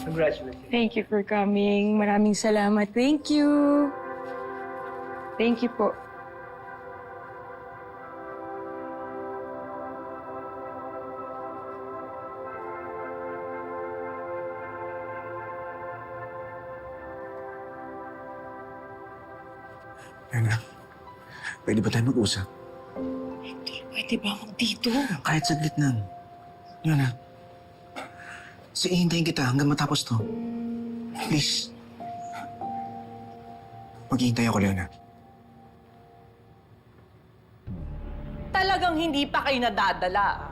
Congratulations. Thank you for coming. Maraming salamat. Thank you. Thank you po. Yana, pwede ba tayo mag-usap? Hector, pwede ba ako dito? Kahit saglit lang. Yana, hihintayin kita hanggang matapos to. Please. Maghihintay ako, Leona. Talagang hindi pa kayo nadadala.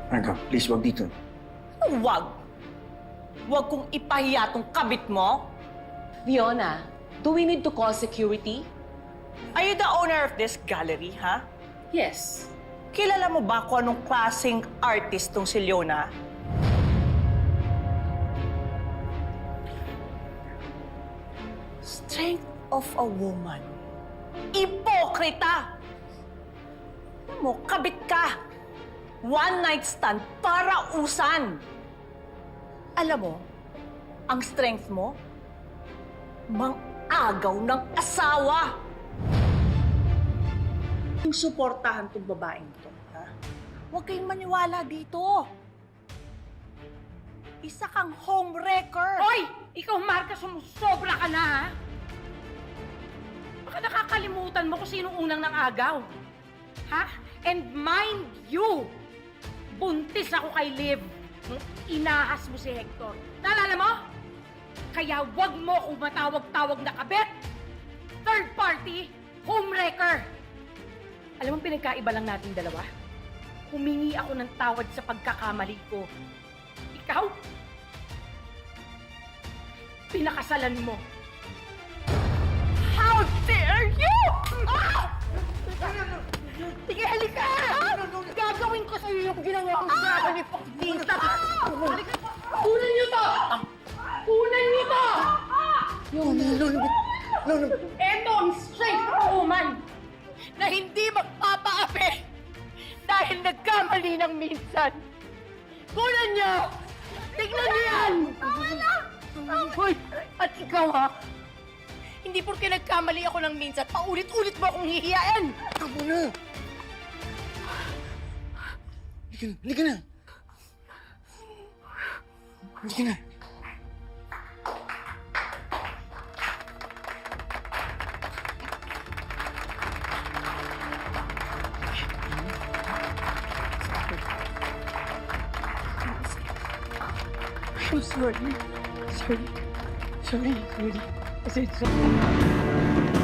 Marga, please, wag dito. Huwag. Huwag kong ipahiya tong kabit mo. Fiona, do we need to call security? Are you the owner of this gallery, ha? Yes. Kilala mo ba kung anong klaseng artist tong si Leona? Strength of a woman. Ipokrita! Alam mo, kabit ka. One night stand para usan. Alam mo, ang strength mo, mang-agaw ng asawa. Yung suportahan tong babaeng to, ha? Huwag kayong maniwala dito. Isa kang homewrecker. Hoy! Ikaw, Marka, sumusobra ka na, ha? Baka nakakalimutan mo kung sinong unang nang-agaw. Ha? And mind you, buntis ako kay Liv nung inahas mo si Hector. Naalala mo? Kaya wag mo kung matawag-tawag na kabet. Third party, homewrecker. Alam mo, pinagkaiba lang natin dalawa? Humingi ako ng tawad sa pagkakamali ko. Ikaw? Pinakasalan mo. How dare you! Ah! Sige, halika! Gagawin ko sa'yo yung ginawa mo sa akin ni Pagdita! Halika! Kunan niyo to! Kunan niyo to! Eto ang strength of a woman na hindi magpapaapi dahil nagkamali ng minsan. Kunan niyo! Tignan niyo yan! Tama na! Hoy! At ikaw, ha? Hindi porke nagkamali ako ng minsan, paulit-ulit mo akong hihiyain! Tama na! Halika na! Halika na! I'm sorry. Sorry. Sorry. I said sorry.